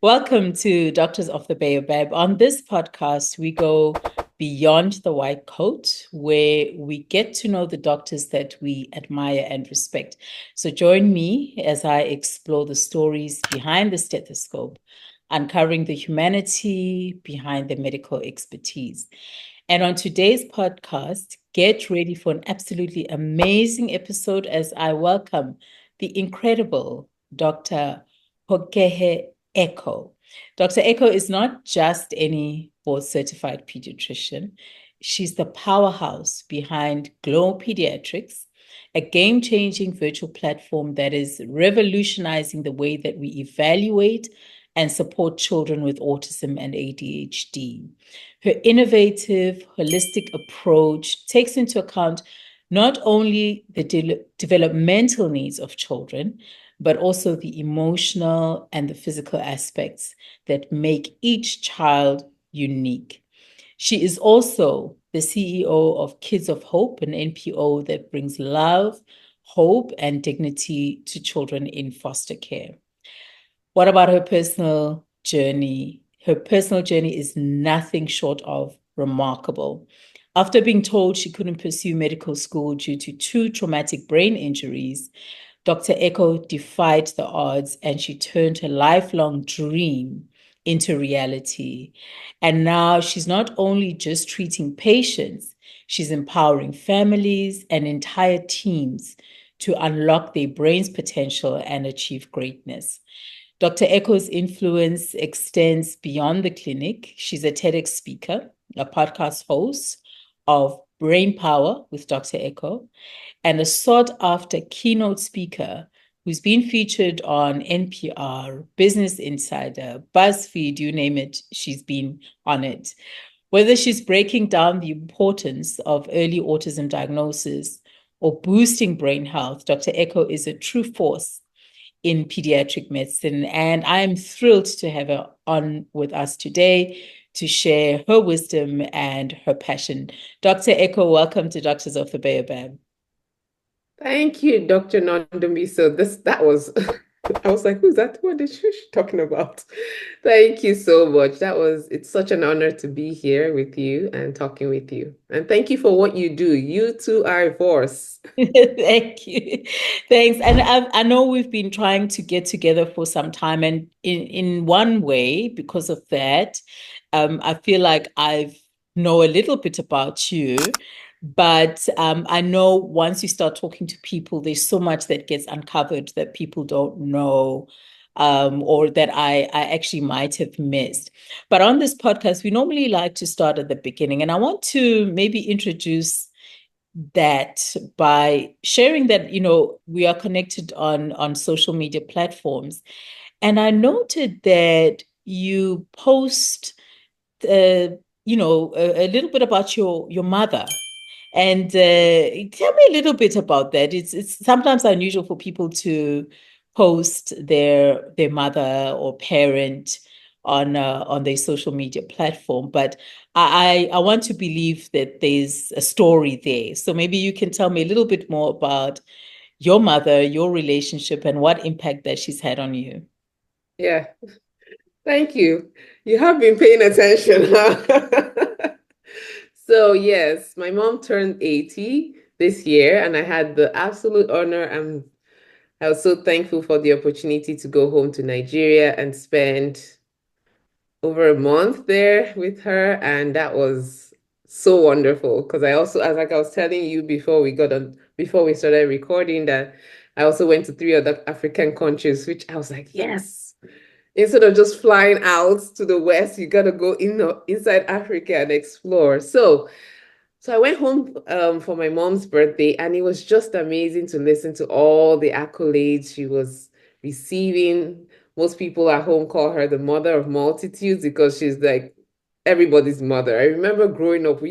Welcome to Doctors of the Baobab. On this podcast, we go beyond the white coat, where we get to know the doctors that we admire and respect. So join me as I explore the stories behind the stethoscope, uncovering the humanity behind the medical expertise. And on today's podcast, get ready for an absolutely amazing episode as I welcome the incredible Dr. Hokehe Eko. Dr. Eko is not just any board certified pediatrician. She's the powerhouse behind Glow Pediatrics, a game changing virtual platform that is revolutionizing the way that we evaluate and support children with autism and ADHD. Her innovative, holistic approach takes into account not only the developmental needs of children, but also the emotional and the physical aspects that make each child unique. She is also the CEO of Kids of Hope, an NPO that brings love, hope, and dignity to children in foster care. What about her personal journey? Her personal journey is nothing short of remarkable. After being told she couldn't pursue medical school due to two traumatic brain injuries, Dr. Eko defied the odds and she turned her lifelong dream into reality. And now she's not only just treating patients, she's empowering families and entire teams to unlock their brain's potential and achieve greatness. Dr. Eko's influence extends beyond the clinic. She's a TEDx speaker, a podcast host of Brain Power with Dr. Eko, and a sought after keynote speaker who's been featured on NPR, Business Insider, BuzzFeed, you name it, she's been on it. Whether she's breaking down the importance of early autism diagnosis or boosting brain health, Dr. Eko is a true force in pediatric medicine. And I'm thrilled to have her on with us today to share her wisdom and her passion. Dr. Eko, welcome to Doctors of the Baobab. Thank you, Dr. Nandumi. So that was I was like, who's that? What is she talking about? Thank you so much. It's such an honor to be here with you and talking with you. And thank you for what you do. You too are a force. Thank you. Thanks. And I know we've been trying to get together for some time. And in one way, because of that, I feel like I know a little bit about you. But I know once you start talking to people, there's so much that gets uncovered that people don't know, or that I actually might have missed. But on this podcast, we normally like to start at the beginning. And I want to maybe introduce that by sharing that, we are connected on social media platforms. And I noted that you post, a little bit about your mother. And tell me a little bit about that. It's sometimes unusual for people to post their mother or parent on their social media platform, but I want to believe that there's a story there. So maybe you can tell me a little bit more about your mother, your relationship, and what impact that she's had on you. Yeah, thank you. You have been paying attention, huh? So yes, my mom turned 80 this year, and I had the absolute honor and I was so thankful for the opportunity to go home to Nigeria and spend over a month there with her, and that was so wonderful because I also, as like I was telling you before we started recording, that I also went to three other African countries, which I was like, yes. Instead of just flying out to the west, you gotta go inside Africa and explore. So I went home for my mom's birthday, and it was just amazing to listen to all the accolades she was receiving. Most people at home call her the mother of multitudes because she's like everybody's mother. I remember growing up,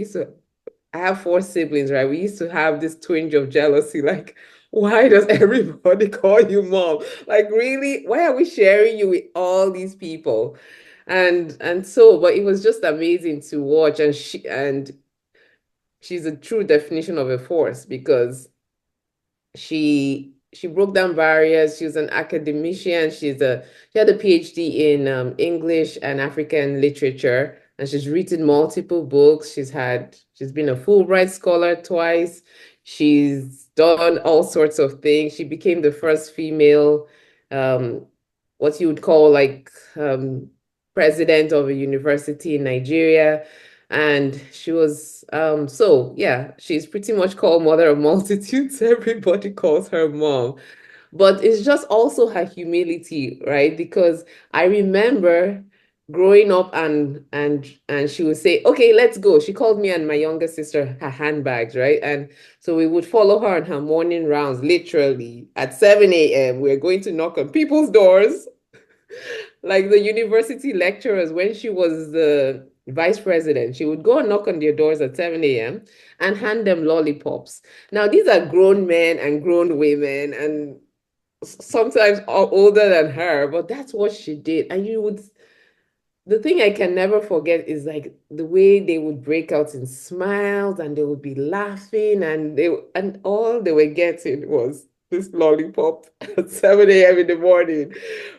I have four siblings, right? We used to have this twinge of jealousy, like, why does everybody call you mom? Like, really? Why are we sharing you with all these people? But it was just amazing to watch, and she's a true definition of a force because she broke down barriers. She was an academician. She had a PhD in English and African literature, and she's written multiple books. She's been a Fulbright scholar twice. She's done all sorts of things. She became the first female, um, what you would call like president of a university in Nigeria. And she was, so yeah, she's pretty much called mother of multitudes. Everybody calls her mom. But it's just also her humility, right? Because I remember growing up and she would say, okay, let's go. She called me and my younger sister her handbags, right? And so we would follow her on her morning rounds, literally at 7 a.m. We're going to knock on people's doors like the university lecturers, when she was the vice president, she would go and knock on their doors at 7 a.m. and hand them lollipops. Now, these are grown men and grown women, and sometimes older than her, but that's what she did. And the thing I can never forget is like the way they would break out in smiles and they would be laughing and all they were getting was this lollipop at 7 a.m. in the morning,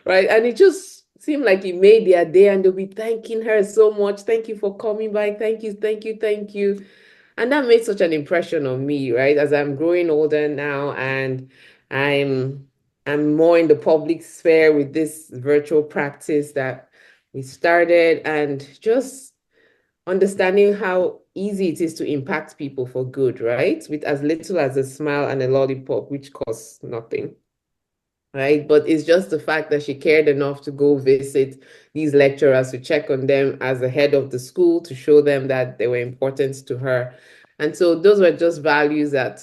right? And it just seemed like it made their day and they'll be thanking her so much. Thank you for coming by. Thank you, thank you, thank you. And that made such an impression on me, right? As I'm growing older now and I'm I'm more in the public sphere with this virtual practice that we started and just understanding how easy it is to impact people for good, right? With as little as a smile and a lollipop, which costs nothing, right? But it's just the fact that she cared enough to go visit these lecturers to check on them as the head of the school to show them that they were important to her. And so those were just values that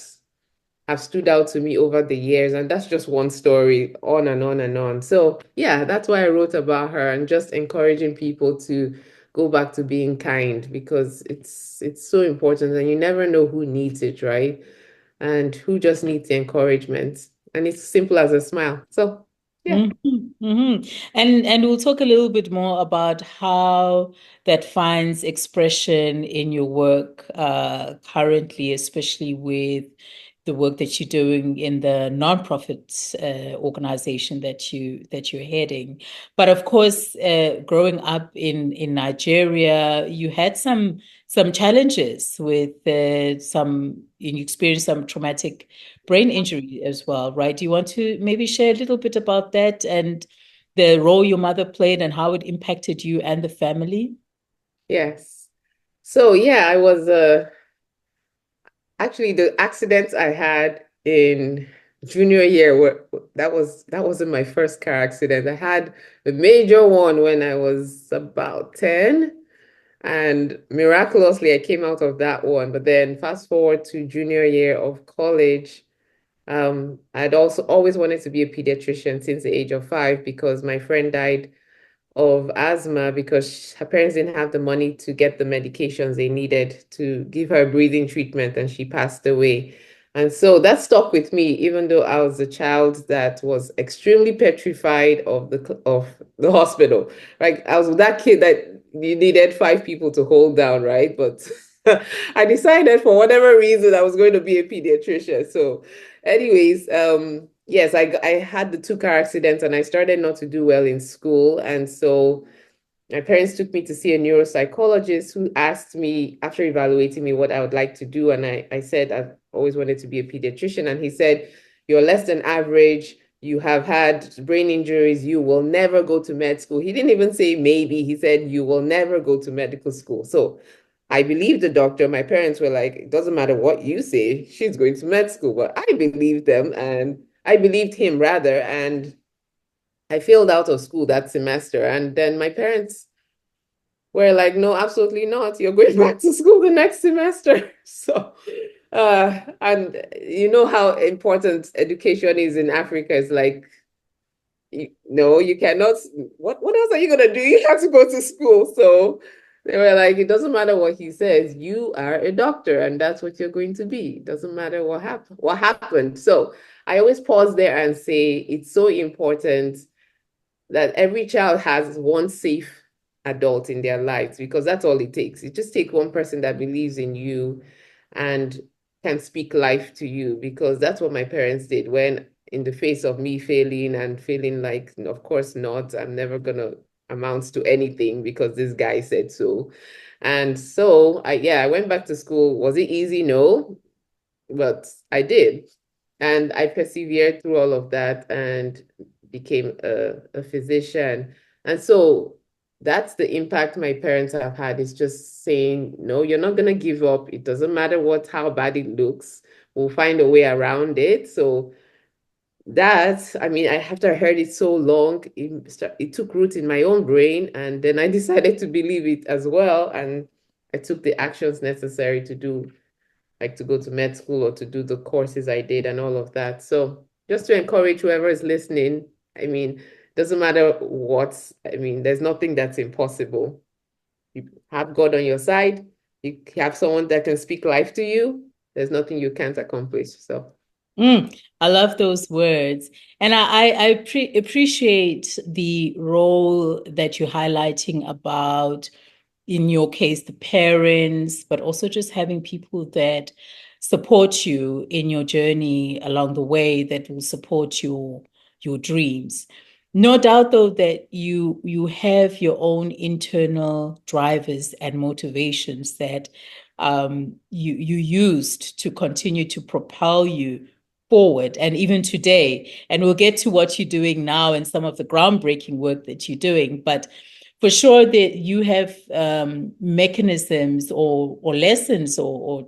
have stood out to me over the years. And that's just one story, on and on and on. So yeah, that's why I wrote about her and just encouraging people to go back to being kind because it's so important and you never know who needs it, right? And who just needs the encouragement. And it's simple as a smile. So yeah. And we'll talk a little bit more about how that finds expression in your work currently, especially with the work that you're doing in the nonprofit organization that you're heading. But of course, growing up in Nigeria, you had some challenges with you experienced some traumatic brain injury as well, right? Do you want to maybe share a little bit about that and the role your mother played and how it impacted you and the family? Yes. So yeah, I was actually the accidents I had in junior year were that wasn't my first car accident. I had a major one when I was about 10 and miraculously I came out of that one. But then fast forward to junior year of college, I'd also always wanted to be a pediatrician since the age of 5 because my friend died of asthma because her parents didn't have the money to get the medications they needed to give her breathing treatment and she passed away. And so that stuck with me, even though I was a child that was extremely petrified of the hospital. Like I was that kid that you needed 5 people to hold down, right? But I decided for whatever reason I was going to be a pediatrician. So anyways, yes, I had the 2 car accidents and I started not to do well in school. And so my parents took me to see a neuropsychologist who asked me, after evaluating me, what I would like to do. And I said, I've always wanted to be a pediatrician. And he said, you're less than average. You have had brain injuries. You will never go to med school. He didn't even say maybe. He said, you will never go to medical school. So I believed the doctor. My parents were like, it doesn't matter what you say, she's going to med school. But I believed them and I believed him rather. And I failed out of school that semester. And then my parents were like, no, absolutely not. You're going back to school the next semester. So, and you know how important education is in Africa. It's like, no, you cannot. What else are you gonna do? You have to go to school. So they were like, it doesn't matter what he says, you are a doctor, and that's what you're going to be. It doesn't matter what happened. So I always pause there and say it's so important that every child has one safe adult in their lives because that's all it takes. It just takes one person that believes in you and can speak life to you because that's what my parents did when in the face of me failing and feeling like, of course not, I'm never gonna amount to anything because this guy said so. And so I went back to school. Was it easy? No, but I did. And I persevered through all of that and became a physician. And so that's the impact my parents have had, is just saying, no, you're not going to give up. It doesn't matter how bad it looks. We'll find a way around it. So I mean, after I heard it so long, it took root in my own brain. And then I decided to believe it as well. And I took the actions necessary to do, like to go to med school or to do the courses I did and all of that. So just to encourage whoever is listening, I mean, doesn't matter there's nothing that's impossible. You have God on your side. You have someone that can speak life to you. There's nothing you can't accomplish. So I love those words. And I appreciate the role that you're highlighting about, in your case, the parents, but also just having people that support you in your journey along the way, that will support your dreams. No doubt, though, that you have your own internal drivers and motivations that you used to continue to propel you forward, and even today. And we'll get to what you're doing now and some of the groundbreaking work that you're doing. But for sure that you have mechanisms or lessons or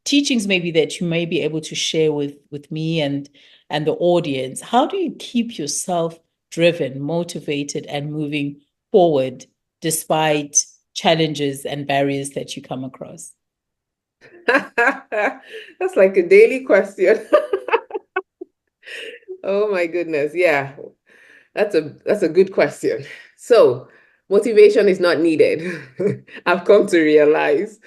teachings maybe that you may be able to share with me and the audience. How do you keep yourself driven, motivated, and moving forward despite challenges and barriers that you come across? that's like a daily question. Oh my goodness. Yeah. That's a good question. So, motivation is not needed. I've come to realize,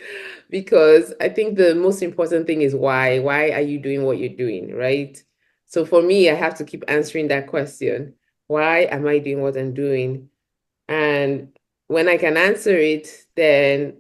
because I think the most important thing is why. Why are you doing what you're doing, right? So for me, I have to keep answering that question. Why am I doing what I'm doing? And when I can answer it, then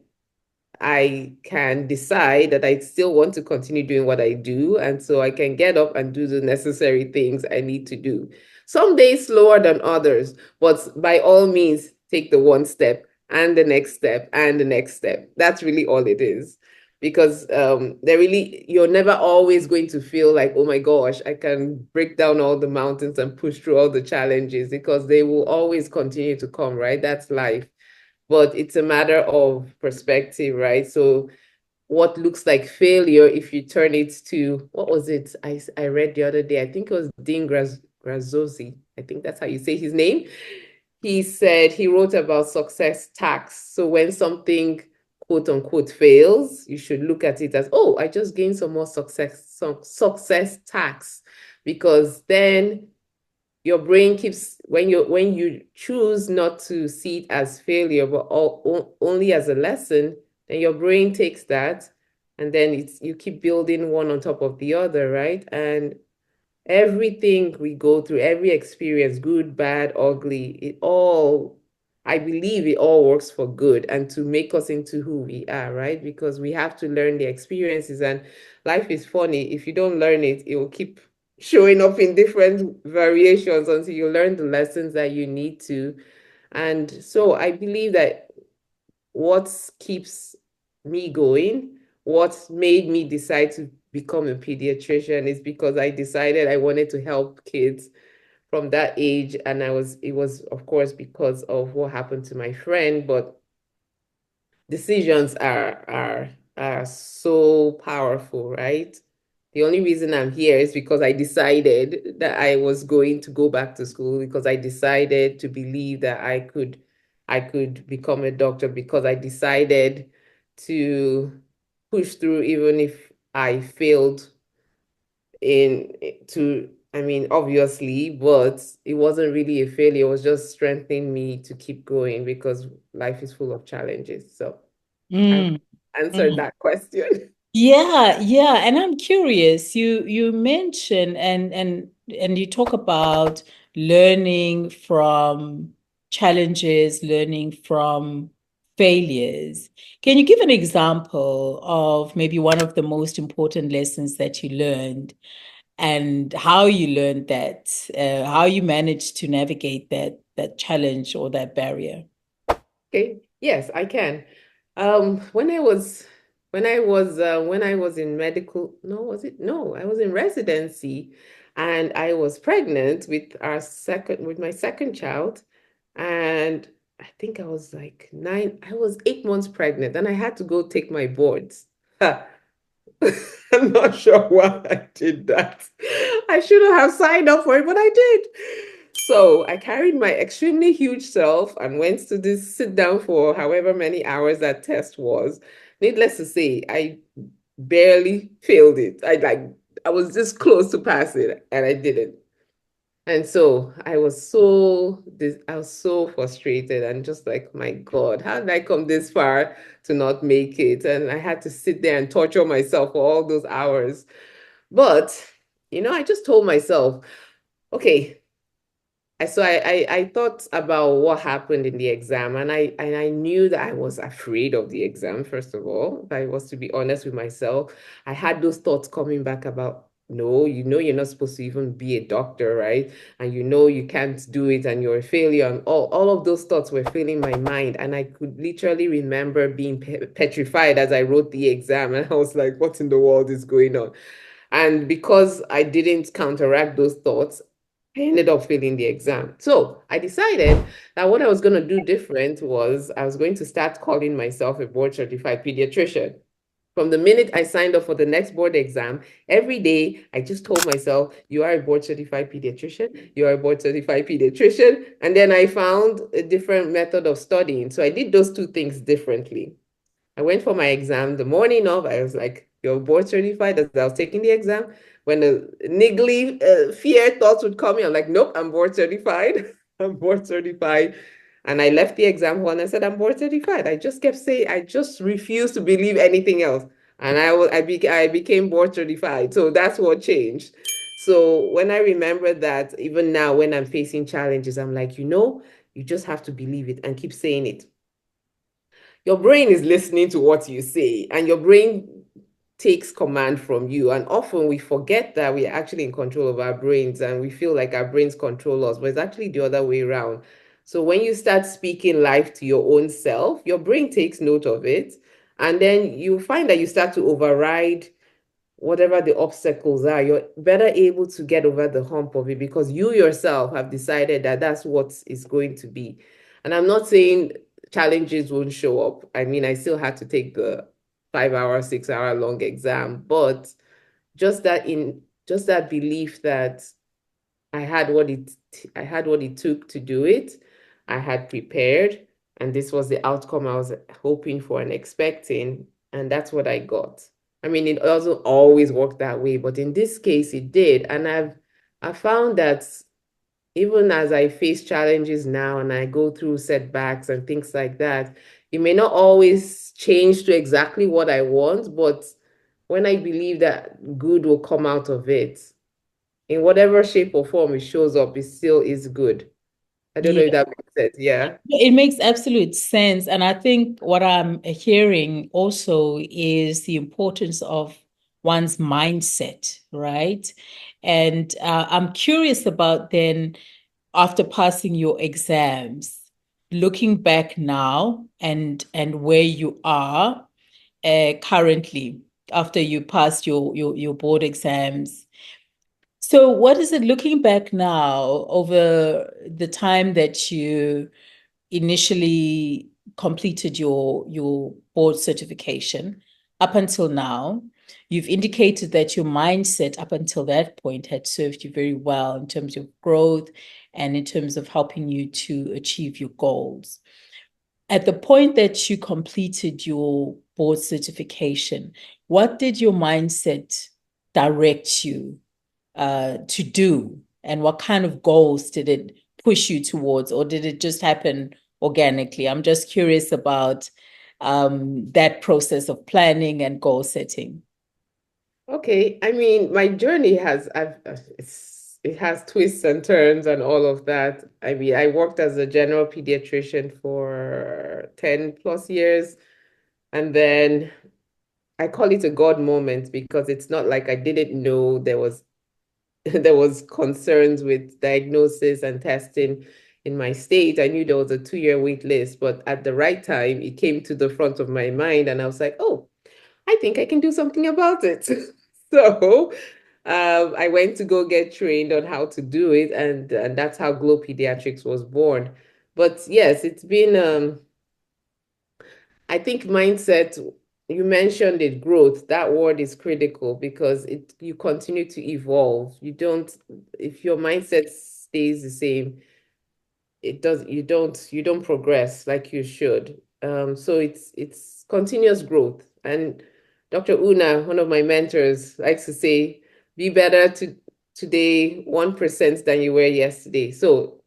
I can decide that I still want to continue doing what I do. And so I can get up and do the necessary things I need to do. Some days slower than others, but by all means, take the one step and the next step and the next step. That's really all it is. Because you're never always going to feel like, oh my gosh, I can break down all the mountains and push through all the challenges, because they will always continue to come, right? That's life. But it's a matter of perspective, right? So what looks like failure, if you turn it to, what was it I read the other day? I think it was Dean Graziosi. I think that's how you say his name. He said, he wrote about success tax. So when something quote unquote fails, you should look at it as, oh, I just gained some more success tax, because then your brain keeps, when you choose not to see it as failure, but only as a lesson, then your brain takes that, and then you keep building one on top of the other, right? And everything we go through, every experience, good, bad, ugly, I believe it all works for good and to make us into who we are, right? Because we have to learn the experiences, and life is funny. If you don't learn it, it will keep showing up in different variations until you learn the lessons that you need to. And so I believe that what keeps me going, what made me decide to become a pediatrician, is because I decided I wanted to help kids from that age. And it was of course because of what happened to my friend, but decisions are so powerful, right? The only reason I'm here is because I decided that I was going to go back to school, because I decided to believe that I could become a doctor, because I decided to push through even if I failed I mean, obviously, but it wasn't really a failure. It was just strengthening me to keep going, because life is full of challenges. So I've Mm, answered mm. that question. Yeah, yeah, and I'm curious. You mention and you talk about learning from challenges, learning from failures. Can you give an example of maybe one of the most important lessons that you learned and how you learned that, how you managed to navigate that challenge or that barrier. Okay, yes, I can. When I was in medical, no, was it? No, I was in residency, and I was pregnant with my second child, and I think I was like I was 8 months pregnant, and I had to go take my boards. I'm not sure why I did that. I shouldn't have signed up for it, but I did. So I carried my extremely huge self and went to this sit down for however many hours that test was. Needless to say, I barely failed it. I was this close to pass it and I didn't. And so I was so frustrated and just like, my God, how did I come this far to not make it? And I had to sit there and torture myself for all those hours. But, I just told myself, okay, I thought about what happened in the exam, and I knew that I was afraid of the exam, first of all. If I was to be honest with myself, I had those thoughts coming back about, no, you're not supposed to even be a doctor, right? And you can't do it and you're a failure. And all of those thoughts were filling my mind. And I could literally remember being petrified as I wrote the exam. And I was like, what in the world is going on? And because I didn't counteract those thoughts, I ended up failing the exam. So I decided that what I was going to do different was I was going to start calling myself a board certified pediatrician. From the minute I signed up for the next board exam, every day I just told myself, you are a board certified pediatrician, you are a board certified pediatrician. And then I found a different method of studying. So I did those two things differently. I went for my exam the morning of. I was like, you're board certified, as I was taking the exam. When the niggly fear thoughts would come in, I'm like, nope, I'm board certified. I'm board certified. And I left the exam hall and I said, I'm board certified. I just kept saying, I just refused to believe anything else. And I became board certified. So that's what changed. So when I remember that, even now when I'm facing challenges, I'm like, you just have to believe it and keep saying it. Your brain is listening to what you say, and your brain takes command from you. And often we forget that we are actually in control of our brains and we feel like our brains control us, but it's actually the other way around. So when you start speaking life to your own self, your brain takes note of it. And then you find that you start to override whatever the obstacles are. You're better able to get over the hump of it because you yourself have decided that that's what is going to be. And I'm not saying challenges won't show up. I mean, I still had to take the 5 hour, 6 hour long exam, but just that belief that I had what it I had what it took to do it. I had prepared, and this was the outcome I was hoping for and expecting, and that's what I got. I mean, it doesn't always work that way, but in this case, it did. And I found that even as I face challenges now and I go through setbacks and things like that, it may not always change to exactly what I want, but when I believe that good will come out of it, in whatever shape or form it shows up, it still is good. I don't know if Yeah. that makes sense. Yeah. It makes absolute sense. And I think what I'm hearing also is the importance of one's mindset, right? And I'm curious about then, after passing your exams, looking back now and where you are currently after you passed your board exams. So what is it looking back now over the time that you initially completed your board certification up until now? You've indicated that your mindset up until that point had served you very well in terms of growth and in terms of helping you to achieve your goals. At the point that you completed your board certification, what did your mindset direct you to do? And what kind of goals did it push you towards, or did it just happen organically? I'm just curious about that process of planning and goal setting. Okay. I mean, my journey it has twists and turns and all of that. I mean, I worked as a general pediatrician for 10 plus years. And then I call it a God moment because it's not like I didn't know there was there was concerns with diagnosis and testing in my state. I knew there was a 2-year wait list, but at the right time, it came to the front of my mind, and I was like, oh, I think I can do something about it. So I went to go get trained on how to do it, and that's how Glow Pediatrics was born. But yes, it's been I think mindset, you mentioned it, growth, that word is critical because you continue to evolve. You don't, if your mindset stays the same, you don't progress like you should. So it's continuous growth. And Dr. Una, one of my mentors, likes to say, be better today 1% than you were yesterday. So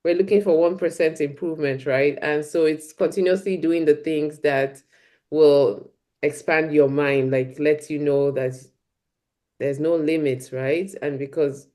we're looking for 1% improvement, right? And so it's continuously doing the things that will expand your mind, like let you know that there's no limits, right? And because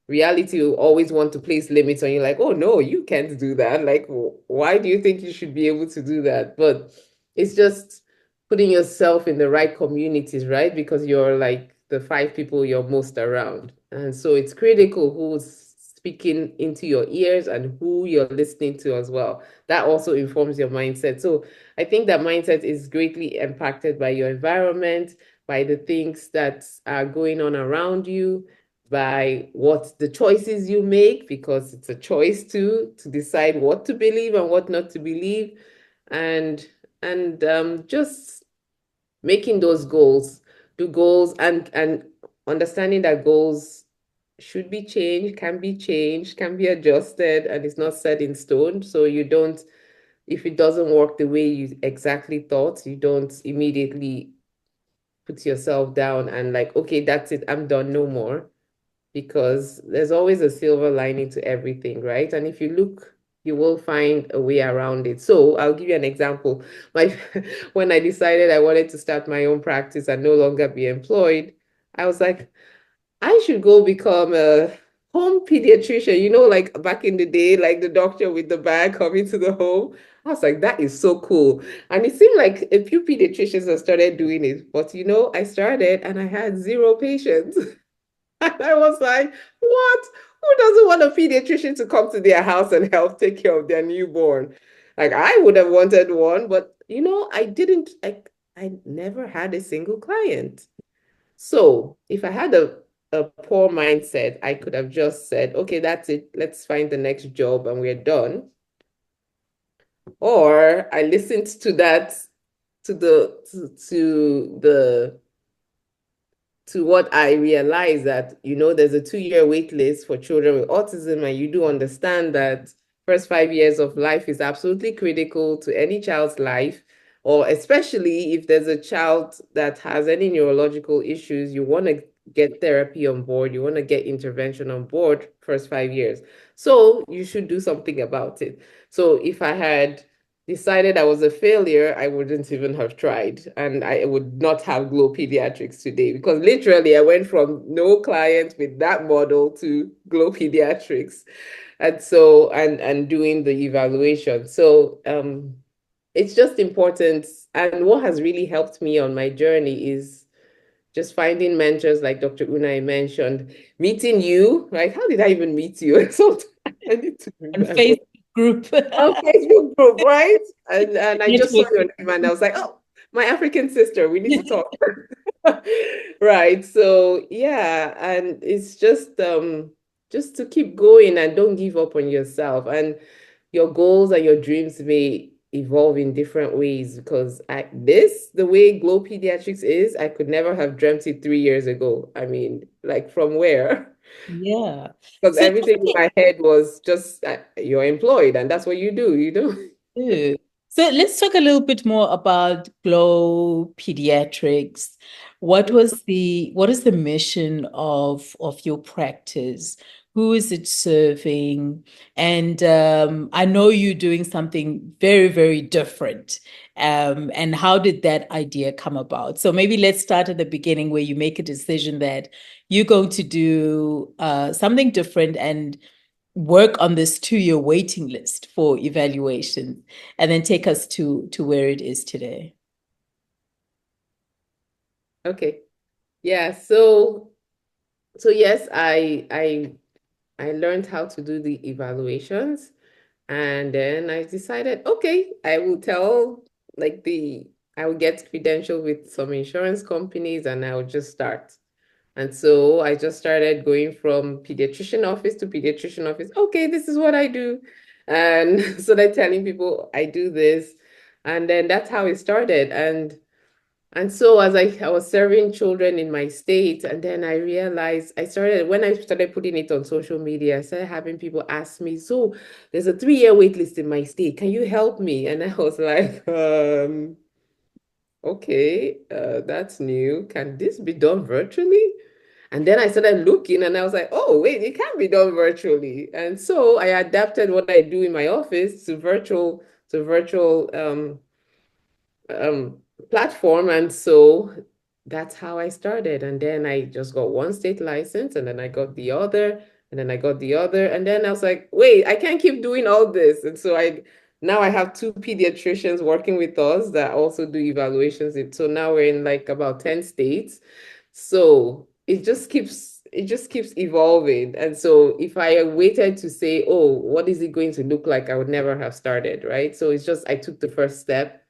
reality will always want to place limits on you, like, oh no, you can't do that. Like, why do you think you should be able to do that? But it's just putting yourself in the right communities, right? Because you're like the 5 people you're most around. And so it's critical who's speaking into your ears and who you're listening to as well. That also informs your mindset. So I think that mindset is greatly impacted by your environment, by the things that are going on around you, by what the choices you make, because it's a choice to decide what to believe and what not to believe, and just making those goals, do goals, and understanding that goals should be changed, can be adjusted, and it's not set in stone. So you don't, if it doesn't work the way you exactly thought, you don't immediately put yourself down and like, okay, that's it, I'm done, no more, because there's always a silver lining to everything, right? And if you look, you will find a way around it. So I'll give you an example. My when I decided I wanted to start my own practice and no longer be employed, I was like, I should go become a home pediatrician, like back in the day, like the doctor with the bag coming to the home. I was like, that is so cool. And it seemed like a few pediatricians have started doing it. But I started and I had zero patients. And I was like, what? Who doesn't want a pediatrician to come to their house and help take care of their newborn? Like I would have wanted one, but I didn't, I never had a single client. So if I had a poor mindset, I could have just said, okay, that's it. Let's find the next job and we're done. Or I listened to that, to what I realized that, there's a 2-year wait list for children with autism, and you do understand that first 5 years of life is absolutely critical to any child's life, or especially if there's a child that has any neurological issues, you want to get therapy on board, you want to get intervention on board first 5 years. So you should do something about it. So if I had decided I was a failure, I wouldn't even have tried. And I would not have Glow Pediatrics today, because literally I went from no clients with that model to Glow Pediatrics. And so, and doing the evaluation. So it's just important. And what has really helped me on my journey is just finding mentors like Dr. Unai mentioned, meeting you, right? How did I even meet you? So I need to And remember. Facebook group. A Facebook group, right? And I just saw Network. your name and I was like, oh, my African sister, we need to talk. Right. So yeah, and it's just to keep going and don't give up on yourself. And your goals and your dreams may evolve in different ways, because the way Glow Pediatrics is, I could never have dreamt it 3 years ago. I mean, like from where? Yeah. Because So everything in my head was just you're employed and that's what you do, Good. So let's talk a little bit more about Glow Pediatrics. What is the mission of your practice? Who is it serving? And I know you're doing something very, very different. And how did that idea come about? So maybe let's start at the beginning, where you make a decision that you're going to do something different and work on this 2-year waiting list for evaluation, and then take us to where it is today. Okay. Yeah. So So yes, I learned how to do the evaluations, and then I decided, okay, I will tell like the I will get credential with some insurance companies and I will just start. And so I just started going from pediatrician office to pediatrician office. Okay, this is what I do. And so they're telling people I do this. And then that's how it started. And so as I was serving children in my state, and then I realized when I started putting it on social media, I started having people ask me, so there's a 3-year wait list in my state. Can you help me? And I was like, okay, that's new. Can this be done virtually? And then I started looking and I was like, oh, wait, it can be done virtually. And so I adapted what I do in my office to virtual um, platform. And so that's how I started. And then I just got one state license and then I got the other and then I got the other. And then I was like, wait, I can't keep doing all this. And so now I have 2 pediatricians working with us that also do evaluations. So now we're in like about 10 states. So it just keeps evolving. And so if I waited to say, oh, what is it going to look like? I would never have started, right? So it's just I took the first step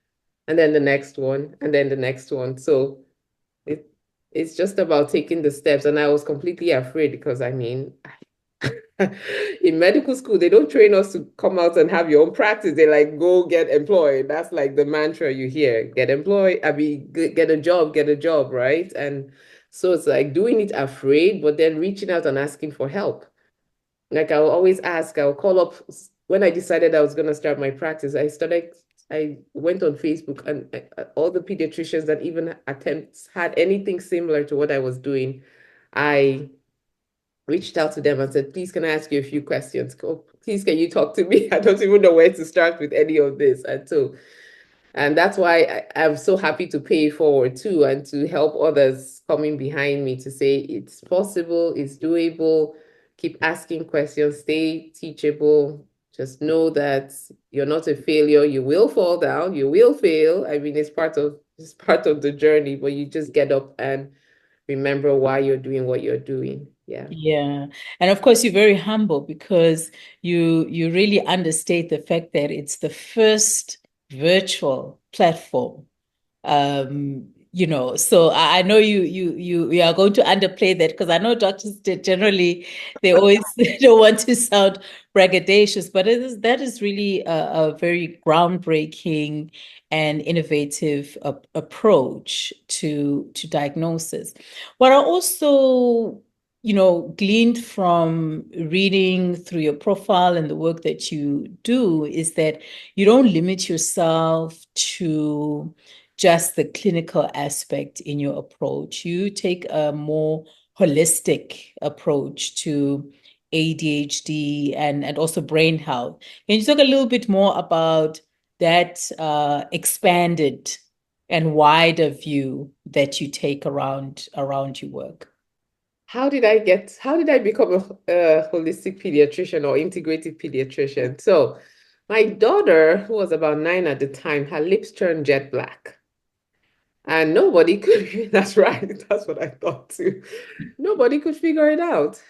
and then the next one, and then the next one. So it it's just about taking the steps. And I was completely afraid because I mean, in medical school, they don't train us to come out and have your own practice. They like go get employed. That's like the mantra you hear. Get employed, get a job, right? And so it's like doing it afraid, but then reaching out and asking for help. Like I'll always ask, I'll call up when I decided I was going to start my practice. I went on Facebook and all the pediatricians that even attempts had anything similar to what I was doing. I reached out to them and said, please, can I ask you a few questions? Please, can you talk to me? I don't even know where to start with any of this. And that's why I'm so happy to pay it forward too, and to help others coming behind me to say it's possible, it's doable, keep asking questions, stay teachable. Just know that you're not a failure. You will fall down, you will fail. I mean, it's part of the journey, but you just get up and remember why you're doing what you're doing. Yeah. Yeah. And of course, you're very humble because you really understate the fact that it's the first virtual platform. So I know you are going to underplay that because I know doctors generally they always don't want to sound braggadocious, but that is really a very groundbreaking and innovative approach to diagnosis. What I also gleaned from reading through your profile and the work that you do is that you don't limit yourself to just the clinical aspect in your approach. You take a more holistic approach to ADHD and also brain health. Can you talk a little bit more about that expanded and wider view that you take around your work? How did I become a holistic pediatrician or integrative pediatrician? So my daughter, who was about 9 at the time, her lips turned jet black. And nobody could, that's right, that's what I thought too. Nobody could figure it out.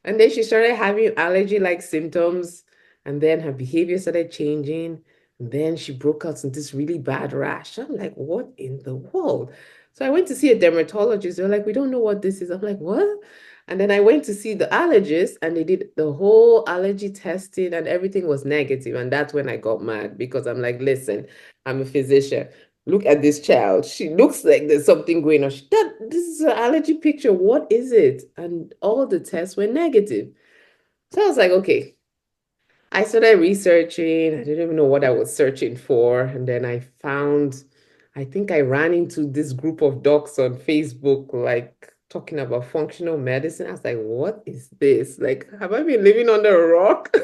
And then she started having allergy-like symptoms, and then her behavior started changing. And then she broke out in this really bad rash. I'm like, what in the world? So I went to see a dermatologist. They're like, we don't know what this is. I'm like, what? And then I went to see the allergist, and they did the whole allergy testing, and everything was negative. And that's when I got mad because I'm like, listen, I'm a physician. Look at this child. She looks like there's something going on. This is an allergy picture. What is it? And all the tests were negative. So I was like, okay. I started researching. I didn't even know what I was searching for. And then I think I ran into this group of docs on Facebook, like talking about functional medicine. I was like, what is this? Like, have I been living under a rock?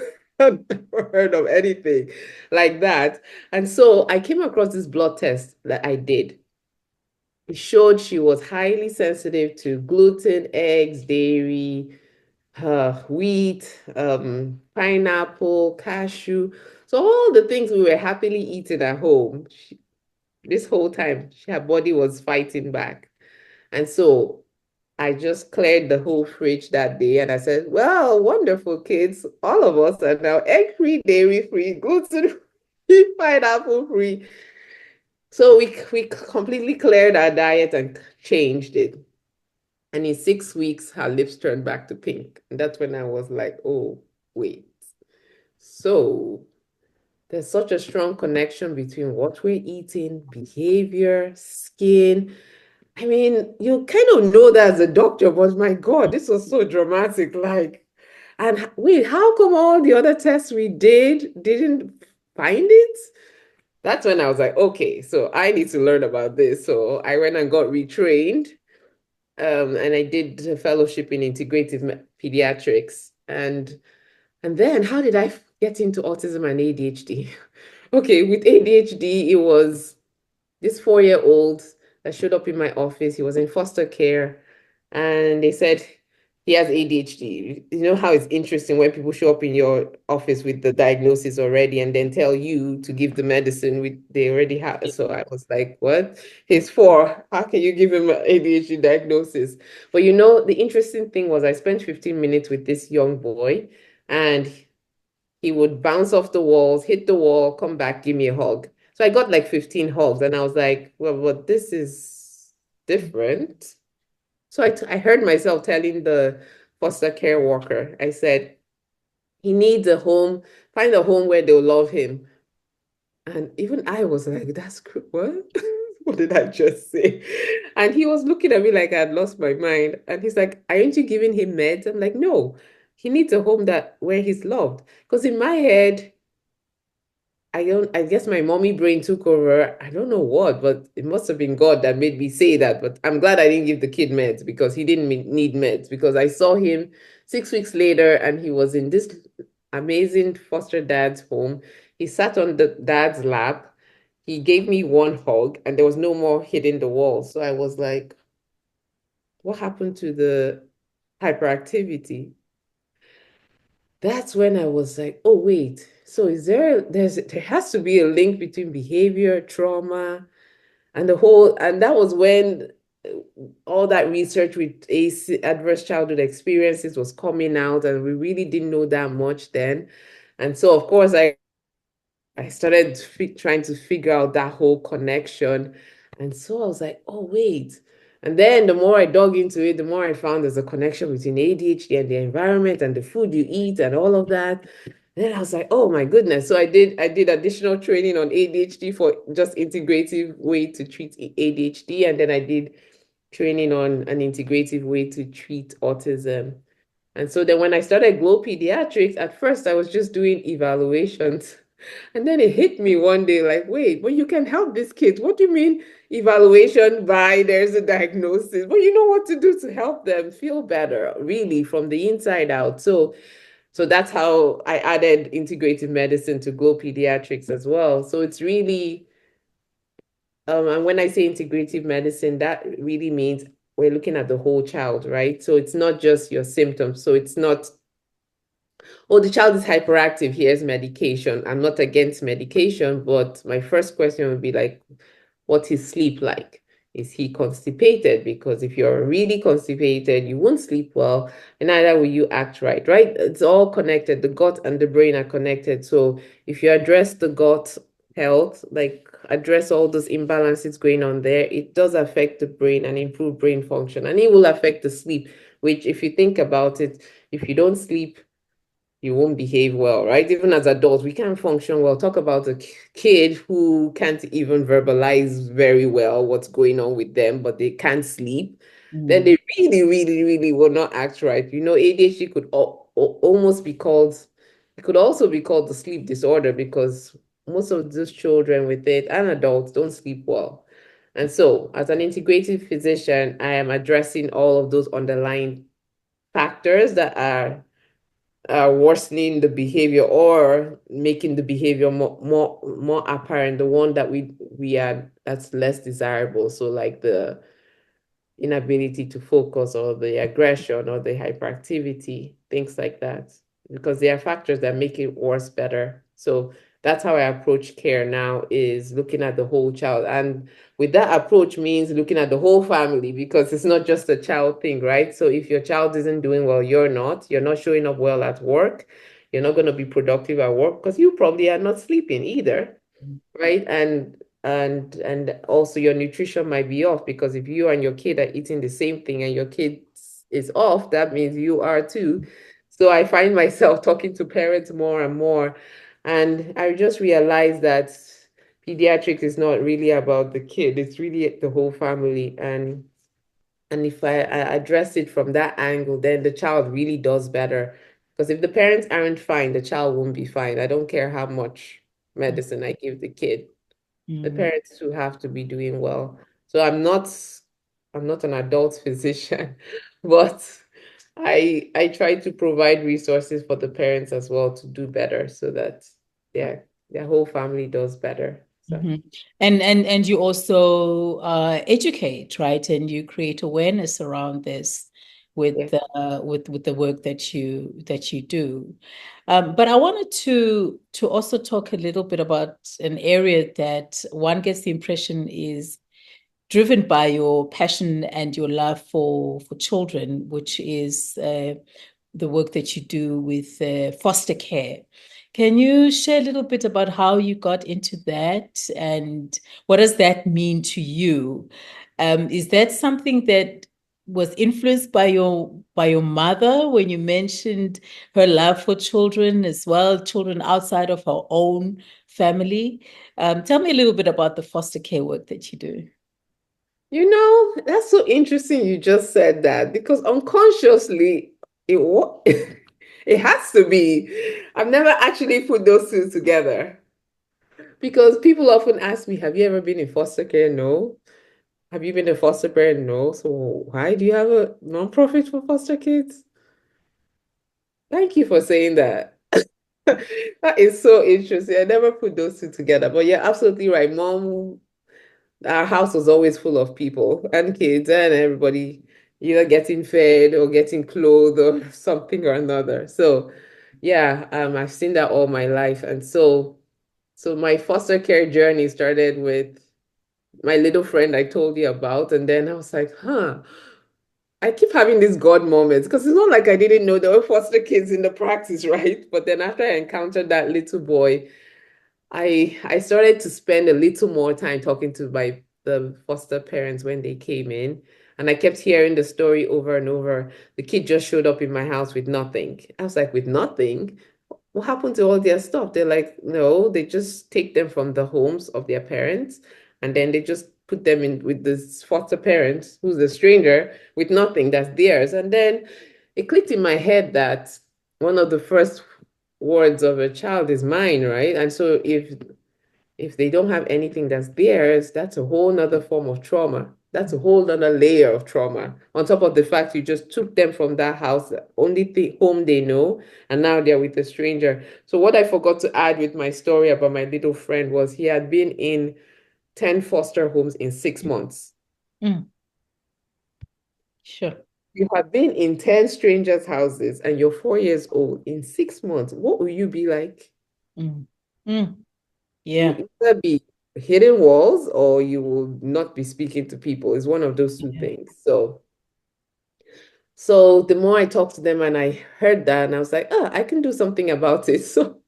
I've never heard of anything like that. And so I came across this blood test that I did. It showed she was highly sensitive to gluten, eggs, dairy, wheat, pineapple, cashew. So all the things we were happily eating at home, this whole time, her body was fighting back. And so I just cleared the whole fridge that day and I said, well, wonderful kids. All of us are now egg-free, dairy-free, gluten-free, pineapple-free. So we completely cleared our diet and changed it. And in 6 weeks, her lips turned back to pink. And that's when I was like, oh, wait. So there's such a strong connection between what we're eating, behavior, skin. I mean, you kind of know that as a doctor, but my God, this was so dramatic. Like, and wait, how come all the other tests we didn't find it? That's when I was like, okay, so I need to learn about this. So I went and got retrained, and I did a fellowship in integrative pediatrics. And then how did I get into autism and ADHD? Okay, with ADHD, it was this 4-year-old that showed up in my office. He was in foster care, and they said he has ADHD. You know how it's interesting when people show up in your office with the diagnosis already and then tell you to give the medicine they already have. So I was like, what? He's 4. How can you give him an ADHD diagnosis? But the interesting thing was I spent 15 minutes with this young boy, and he would bounce off the walls, hit the wall, come back, give me a hug. So I got like 15 hugs, and I was like, well, but this is different. So I heard myself telling the foster care worker, I said, he needs a home, find a home where they'll love him. And even I was like, that's what? What did I just say? And he was looking at me like I had lost my mind. And he's like, aren't you giving him meds? I'm like, no, he needs a home where he's loved. Because in my head, I guess my mommy brain took over. I don't know what, but it must have been God that made me say that. But I'm glad I didn't give the kid meds because he didn't need meds, because I saw him 6 weeks later and he was in this amazing foster dad's home. He sat on the dad's lap. He gave me one hug and there was no more hitting the wall. So I was like, what happened to the hyperactivity? That's when I was like, oh, wait. So there has to be a link between behavior, trauma, and and that was when all that research with adverse childhood experiences was coming out, and we really didn't know that much then. And so, of course, I started trying to figure out that whole connection. And so I was like, oh, wait. And then the more I dug into it, the more I found there's a connection between ADHD and the environment and the food you eat and all of that. And then I was like, oh my goodness. So I did additional training on ADHD for just integrative way to treat ADHD. And then I did training on an integrative way to treat autism. And so then when I started Glow Pediatrics, at first I was just doing evaluations. And then it hit me one day like, wait, but you can help these kids. What do you mean evaluation by there's a diagnosis? But you know what to do to help them feel better, really, from the inside out. So that's how I added integrative medicine to Glow Pediatrics as well. So it's really, and when I say integrative medicine, that really means we're looking at the whole child, right? So it's not just your symptoms. So it's not, oh, the child is hyperactive, here's medication. I'm not against medication, but my first question would be like, what's his sleep like? Is he constipated? Because if you're really constipated, you won't sleep well, and neither will you act right, right? It's all connected. The gut and the brain are connected. So if you address the gut health, like address all those imbalances going on there, it does affect the brain and improve brain function. And it will affect the sleep, which if you think about it, if you don't sleep, you won't behave well, right? Even as adults, we can't function well. Talk about a kid who can't even verbalize very well what's going on with them, but they can't sleep. Then they really, really, really will not act right. ADHD could almost be called, it could also be called the sleep disorder, because most of those children with it and adults don't sleep well. And so, as an integrative physician, I am addressing all of those underlying factors that are worsening the behavior or making the behavior more apparent, the one that we are that's less desirable. So like the inability to focus or the aggression or the hyperactivity, things like that, because there are factors that make it worse better. So that's how I approach care now, is looking at the whole child. And with that approach means looking at the whole family, because it's not just a child thing, right? So if your child isn't doing well, you're not showing up well at work, you're not going to be productive at work because you probably are not sleeping either, right? And also your nutrition might be off, because if you and your kid are eating the same thing and your kid is off, that means you are too. So I find myself talking to parents more and more, and I just realized that pediatrics is not really about the kid, it's really the whole family. And if I address it from that angle, then the child really does better. Because if the parents aren't fine, the child won't be fine. I don't care how much medicine I give the kid, the Mm. parents who have to be doing well. So I'm not an adult physician, but I try to provide resources for the parents as well to do better, so that their whole family does better. So Mhm. And you also educate, right? And you create awareness around this yeah. with the work that you do. But I wanted to also talk a little bit about an area that one gets the impression is driven by your passion and your love for children, which is the work that you do with foster care. Can you share a little bit about how you got into that and what does that mean to you? Is that something that was influenced by your mother when you mentioned her love for children as well, children outside of her own family? Tell me a little bit about the foster care work that you do. That's so interesting you just said that, because unconsciously it has to be. I've never actually put those two together, because people often ask me, have you ever been in foster care? No. Have you been a foster parent? No. So why do you have a nonprofit for foster kids? Thank you for saying that. That is so interesting. I never put those two together. But you're absolutely right. Our house was always full of people and kids and everybody either getting fed or getting clothed or something or another. So yeah, I've seen that all my life. And so my foster care journey started with my little friend I told you about. And then I was like, I keep having these God moments, because it's not like I didn't know there were foster kids in the practice, right? But then after I encountered that little boy, I started to spend a little more time talking to the foster parents when they came in. And I kept hearing the story over and over. The kid just showed up in my house with nothing. I was like, with nothing? What happened to all their stuff? They're like, no, they just take them from the homes of their parents, and then they just put them in with this foster parent who's a stranger with nothing that's theirs. And then it clicked in my head that one of the first words of a child is mine, right? And so if they don't have anything that's theirs, that's a whole nother form of trauma. That's a whole nother layer of trauma. On top of the fact you just took them from that house, the only home they know, and now they're with a stranger. So what I forgot to add with my story about my little friend was he had been in 10 foster homes in 6 months. Mm, sure. You have been in 10 strangers' houses and you're 4 years old in 6 months. What will you be like? Mm, mm, You yeah. either be hitting walls or you will not be speaking to people. It's one of those two Yeah. things. So the more I talked to them and I heard that, and I was like, I can do something about it. So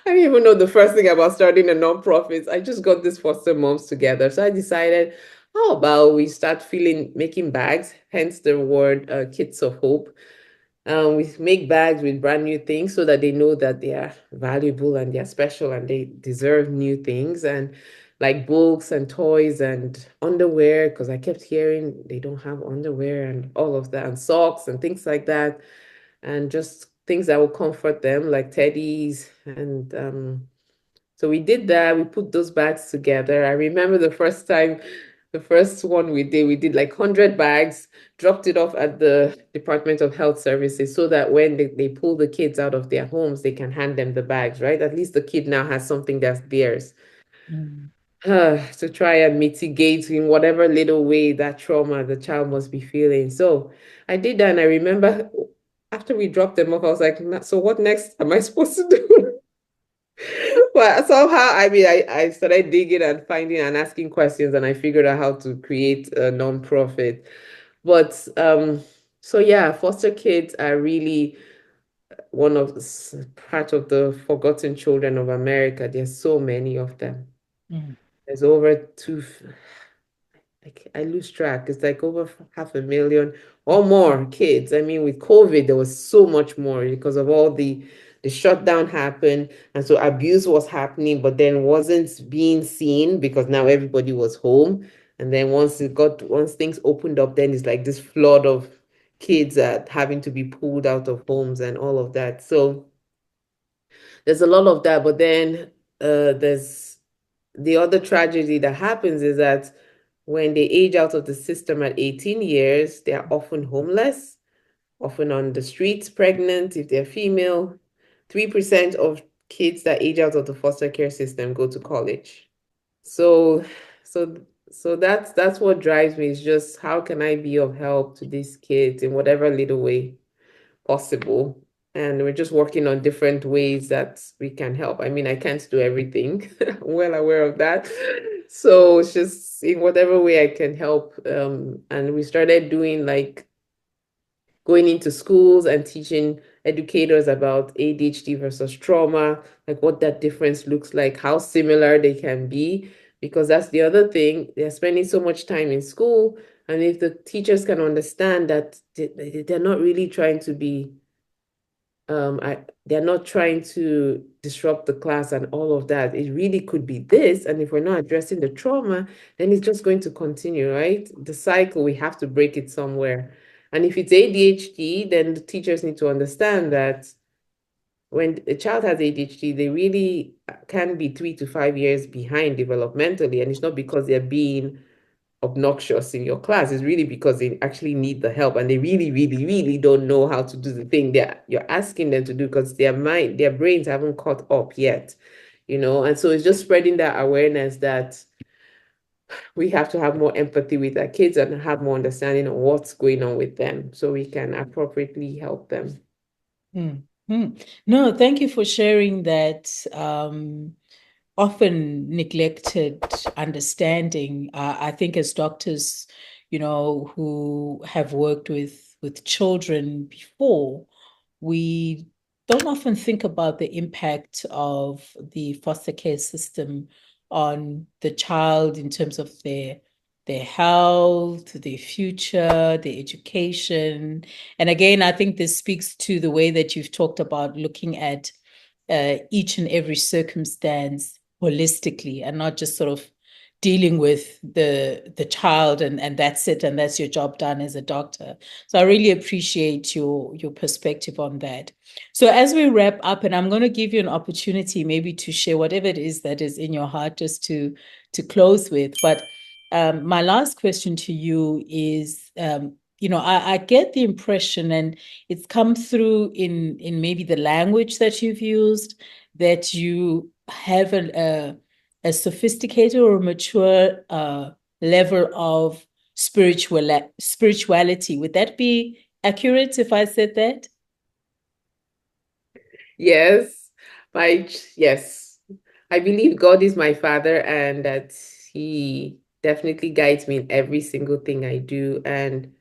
I didn't even know the first thing about starting a nonprofit. I just got these foster moms together. So I decided, how about we start making bags, hence the word Kits of Hope. We make bags with brand new things so that they know that they are valuable and they're special and they deserve new things, and like books and toys and underwear, because I kept hearing they don't have underwear and all of that, and socks and things like that, and just things that will comfort them, like teddies. And so we did that. We put those bags together. I remember the first one we did like 100 bags, dropped it off at the Department of Health Services so that when they pull the kids out of their homes, they can hand them the bags, right? At least the kid now has something that's theirs. Mm, To try and mitigate in whatever little way that trauma the child must be feeling. So I did that, and I remember after we dropped them off, I was like, so what next am I supposed to do? But somehow, I mean, I started digging and finding and asking questions, and I figured out how to create a nonprofit. But so yeah, foster kids are really part of the forgotten children of America. There's so many of them. Mm. There's over like I lose track. It's like over 500,000 or more kids. I mean, with COVID, there was so much more because of all the shutdown happened, and so abuse was happening, but then wasn't being seen because now everybody was home. And then once things opened up, then it's like this flood of kids having to be pulled out of homes and all of that. So there's a lot of that, but then there's the other tragedy that happens is that when they age out of the system at 18 years, they are often homeless, often on the streets, pregnant if they're female. 3% of kids that age out of the foster care system go to college. So, so, so that's what drives me is just how can I be of help to these kids in whatever little way possible. And we're just working on different ways that we can help. I mean, I can't do everything. I'm well aware of that. So it's just in whatever way I can help. And we started doing like going into schools and teaching educators about ADHD versus trauma, like what that difference looks like, how similar they can be, because that's the other thing. They're spending so much time in school. And if the teachers can understand that they're not really trying to be they're not trying to disrupt the class and all of that. It really could be this. And if we're not addressing the trauma, then it's just going to continue, right? The cycle, we have to break it somewhere. And if it's ADHD, then the teachers need to understand that when a child has ADHD, they really can be 3 to 5 years behind developmentally. And it's not because they're being obnoxious in your class. Is really because they actually need the help and they really, really, really don't know how to do the thing that you're asking them to do because their brains haven't caught up yet, and so it's just spreading that awareness that we have to have more empathy with our kids and have more understanding of what's going on with them so we can appropriately help them. No, thank you for sharing that often neglected understanding. I think as doctors, who have worked with children before, we don't often think about the impact of the foster care system on the child in terms of their health, their future, their education. And again, I think this speaks to the way that you've talked about looking at each and every circumstance holistically and not just sort of dealing with the child and that's it and that's your job done as a doctor. So I really appreciate your perspective on that. So as we wrap up, and I'm going to give you an opportunity maybe to share whatever it is that is in your heart just to close with. But my last question to you is, I get the impression, and it's come through in maybe the language that you've used, that you have a sophisticated or mature level of spirituality. Would that be accurate if I said that? Yes, yes. I believe God is my father and that he definitely guides me in every single thing I do. And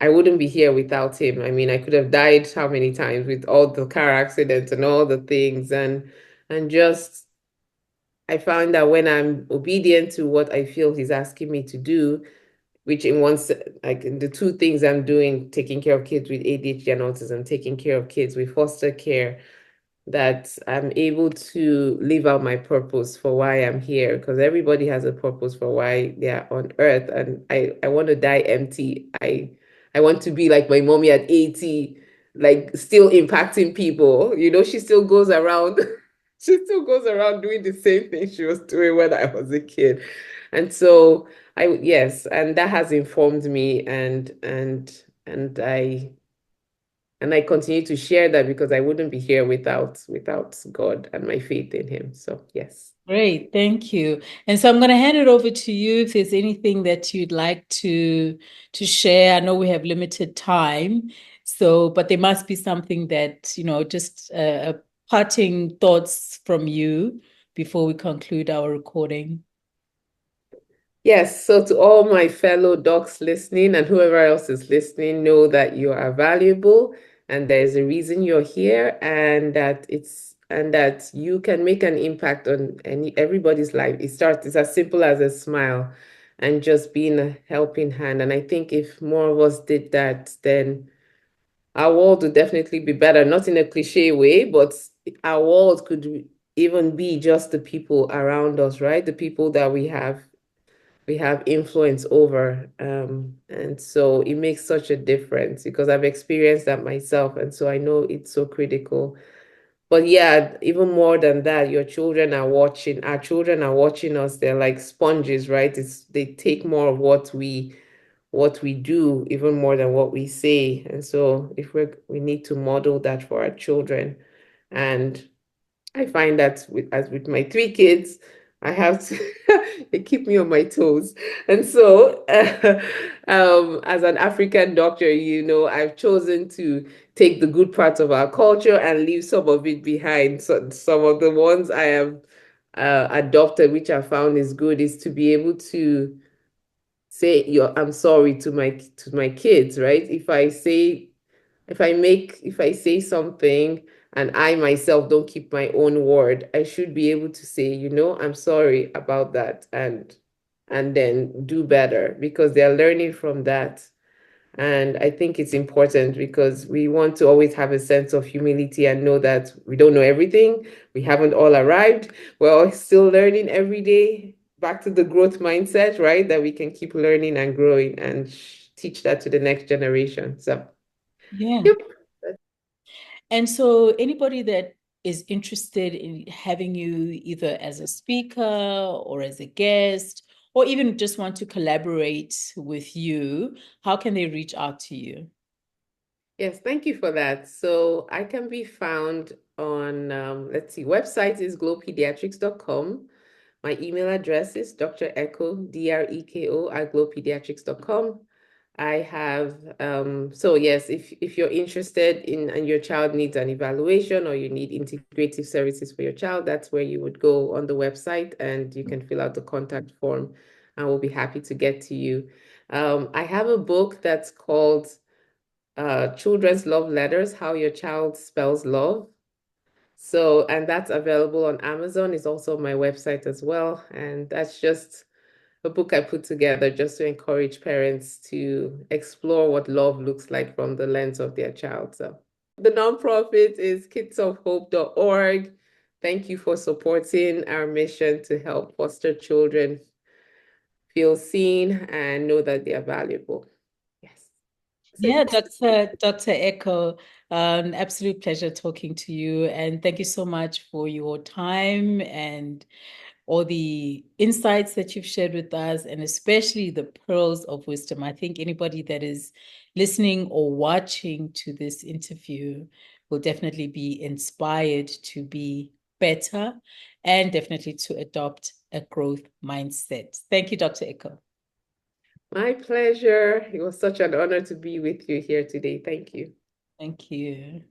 I wouldn't be here without him. I mean, I could have died how many times with all the car accidents and all the things and just I found that when I'm obedient to what I feel he's asking me to do, which in like in the two things I'm doing, taking care of kids with ADHD and autism, taking care of kids with foster care, that I'm able to live out my purpose for why I'm here, because everybody has a purpose for why they are on earth. And I want to die empty. I want to be like my mommy at 80, like still impacting people. She still goes around, she still goes around doing the same thing she was doing when I was a kid. And so yes, and that has informed me and I continue to share that because I wouldn't be here without God and my faith in him. So yes. Great, thank you. And so I'm going to hand it over to you if there's anything that you'd like to share. I know we have limited time, but there must be something that, just parting thoughts from you before we conclude our recording? Yes, so to all my fellow docs listening and whoever else is listening, know that you are valuable and there's a reason you're here and that you can make an impact on everybody's life. It's as simple as a smile and just being a helping hand. And I think if more of us did that, then our world would definitely be better, not in a cliche way, but our world could even be just the people around us, right? The people that we have influence over. And so it makes such a difference because I've experienced that myself. And so I know it's so critical. But yeah, even more than that, our children are watching us. They're like sponges, right? They take more of what we do, even more than what we say. And so if we need to model that for our children. And I find that with my three kids, I have to they keep me on my toes. And so as an African doctor, I've chosen to take the good parts of our culture and leave some of it behind. So some of the ones I have adopted, which I found is good, is to be able to say I'm sorry to my kids, right? If I say something and I myself don't keep my own word, I should be able to say, I'm sorry about that and then do better because they're learning from that. And I think it's important because we want to always have a sense of humility and know that we don't know everything. We haven't all arrived. We're all still learning every day. Back to the growth mindset, right? That we can keep learning and growing and teach that to the next generation. So, Yeah. yep. And so anybody that is interested in having you either as a speaker or as a guest, or even just want to collaborate with you, how can they reach out to you? Yes, thank you for that. So I can be found on, let's see, website is glowpediatrics.com. My email address is Dr. Eko, DREKO at glowpediatrics.com. I have, so yes, if you're interested in and your child needs an evaluation or you need integrative services for your child, that's where you would go on the website and you can fill out the contact form and we'll be happy to get to you. I have a book that's called Children's Love Letters, How Your Child Spells Love. So, and that's available on Amazon. It's also on my website as well. And that's just a book I put together just to encourage parents to explore what love looks like from the lens of their child. So the nonprofit is kidsofhope.org. Thank you for supporting our mission to help foster children feel seen and know that they are valuable. Yes. Yeah, Dr. Eko, an absolute pleasure talking to you. And thank you so much for your time and all the insights that you've shared with us, and especially the pearls of wisdom. I think anybody that is listening or watching to this interview will definitely be inspired to be better and definitely to adopt a growth mindset. Thank you, Dr. Eko. My pleasure. It was such an honor to be with you here today. Thank you. Thank you.